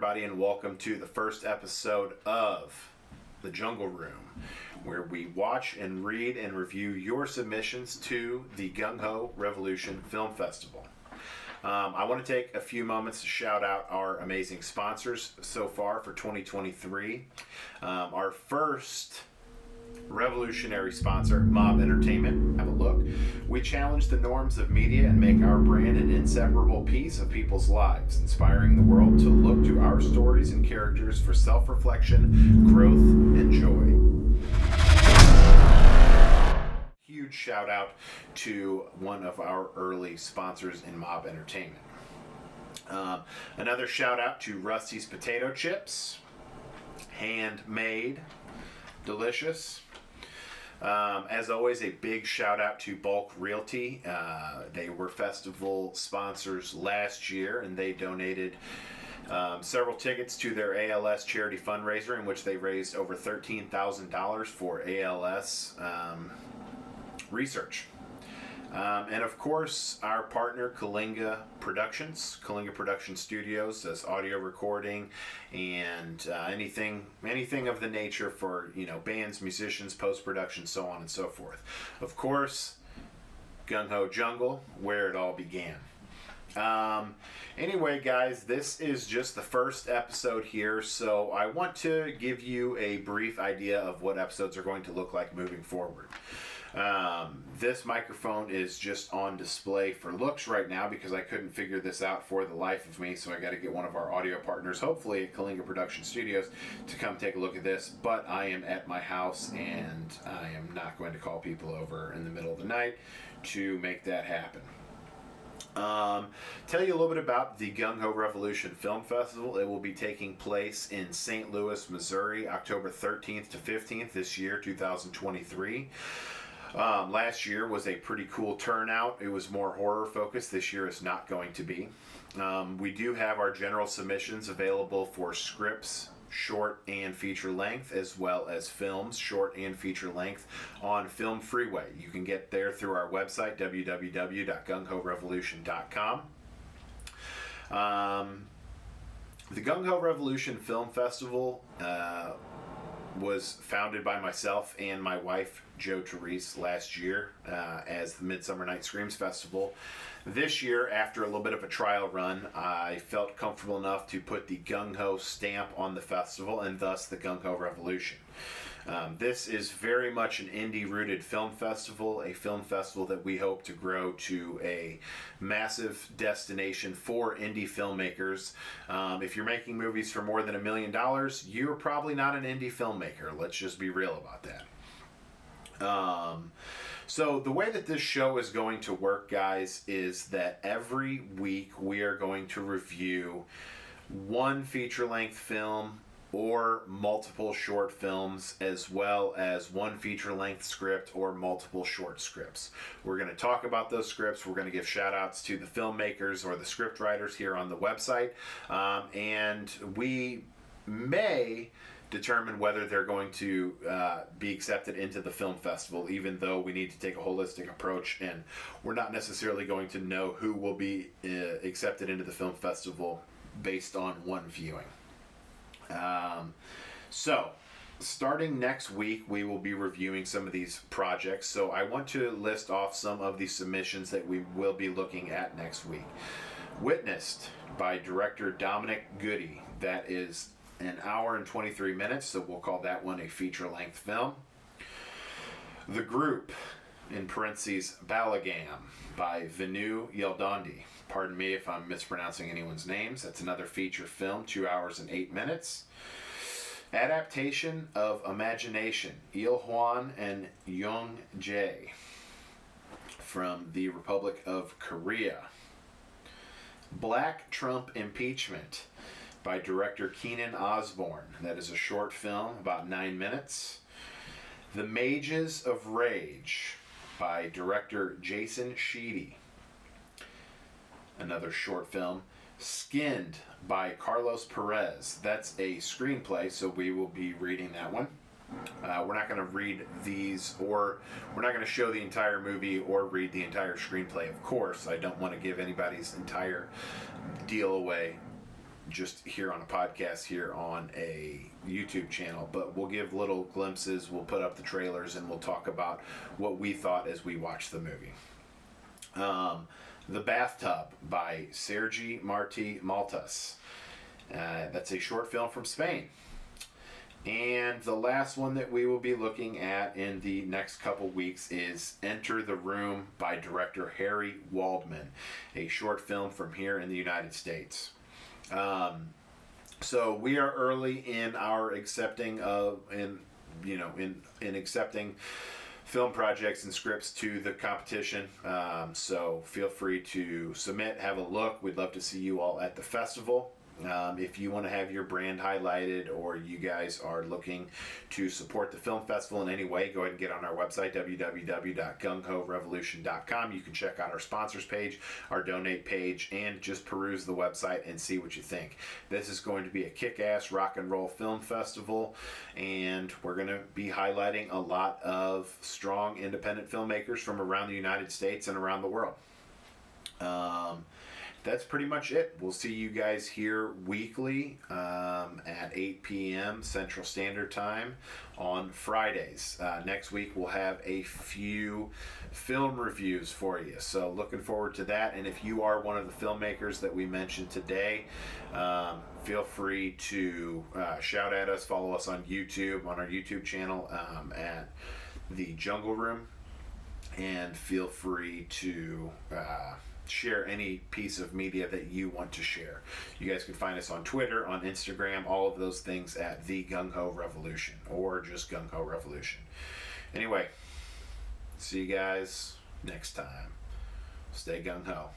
everybody, and welcome to the first episode of The Jungle Room, where we watch and read and review your submissions to the Gung Ho Revolution Film Festival. I want to take a few moments to shout out our amazing sponsors so far for 2023. Our first revolutionary sponsor, Mob Entertainment. Have a look. We challenge the norms of media and make our brand an inseparable piece of people's lives, inspiring the world to look to our stories and characters for self-reflection, growth, and joy. Huge shout out to one of our early sponsors in Mob Entertainment. Another shout out to Rusty's Potato Chips. Handmade. Delicious. As always, a big shout out to Bulk Realty. They were festival sponsors last year, and they donated several tickets to their ALS charity fundraiser, in which they raised over $13,000 for ALS research. And of course, our partner, Kalinga Production Studios, does audio recording and anything of the nature for, bands, musicians, post-production, so on and so forth. Of course, Gung Ho Jungle, where it all began. Anyway, guys, this is just the first episode here, so I want to give you a brief idea of what episodes are going to look like moving forward. This microphone is just on display for looks right now because I couldn't figure this out for the life of me, so I got to get one of our audio partners, hopefully at Kalinga Production Studios, to come take a look at this. But I am at my house, and I am not going to call people over in the middle of the night to make that happen. Tell you a little bit about the Gung Ho Revolution Film Festival. It will be taking place in St. Louis, Missouri, October 13th to 15th this year, 2023. Last year was a pretty cool turnout. It was more horror focused. This year is not going to be. We do have our general submissions available for scripts, short and feature length, as well as films, short and feature length, on Film Freeway. You can get there through our website, www.gunghorevolution.com. The Gung Ho Revolution Film Festival was founded by myself and my wife, Joe Therese, last year as the Midsummer Night Screams Festival. This year, after a little bit of a trial run, I felt comfortable enough to put the Gung Ho stamp on the festival, and thus the Gung Ho Revolution. This is very much an indie-rooted film festival, a film festival that we hope to grow to a massive destination for indie filmmakers. If you're making movies for more than $1 million, you're probably not an indie filmmaker. Let's just be real about that. So the way that this show is going to work, guys, is that every week we are going to review one feature-length film or multiple short films, as well as one feature-length script or multiple short scripts. We're going to talk about those scripts. We're going to give shout-outs to the filmmakers or the script writers here on the website. And we may determine whether they're going to be accepted into the film festival, even though we need to take a holistic approach, and we're not necessarily going to know who will be accepted into the film festival based on one viewing. So, starting next week, we will be reviewing some of these projects. So I want to list off some of the submissions that we will be looking at next week. Witnessed by director Dominic Goody. That is an hour and 23 minutes, so we'll call that one a feature-length film. The Group, in parentheses, Balagam, by Venu Yeldandi. Pardon me if I'm mispronouncing anyone's names. That's another feature film, 2 hours and 8 minutes. Adaptation of Imagination, Il Hwan and Young Jae, from the Republic of Korea. Black Trump Impeachment, by director Keenan Osborne. That is a short film, about 9 minutes. The Mages of Rage, by director Jason Sheedy. Another short film. Skinned, by Carlos Perez. That's a screenplay, so we will be reading that one. We're not going to read these, or we're not going to show the entire movie or read the entire screenplay, of course. I don't want to give anybody's entire deal away just here on a podcast here on a YouTube channel, but we'll give little glimpses. We'll put up the trailers and we'll talk about what we thought as we watched the movie. The Bathtub by Sergi Martí Maltas. That's a short film from Spain. And the last one that we will be looking at in the next couple weeks is Enter the Room by director Harry Waldman, a short film from here in the United States. So we are early in our accepting in accepting film projects and scripts to the competition. So feel free to submit, have a look. We'd love to see you all at the festival. If you want to have your brand highlighted, or you guys are looking to support the film festival in any way, go ahead and get on our website, www.gunghorevolution.com. You can check out our sponsors page, our donate page, and just peruse the website and see what you think. This is going to be a kick-ass rock and roll film festival, and we're going to be highlighting a lot of strong independent filmmakers from around the United States and around the world. That's pretty much it. We'll see you guys here weekly at 8 p.m. Central Standard Time on Fridays. Next week we'll have a few film reviews for you. So looking forward to that. And if you are one of the filmmakers that we mentioned today, feel free to shout at us, follow us on YouTube, on our YouTube channel at The Jungle Room. And feel free to share any piece of media that you want to share. You guys can find us on Twitter, on Instagram, all of those things at The Gung Ho Revolution, or just Gung Ho Revolution. Anyway, see you guys next time. Stay gung ho.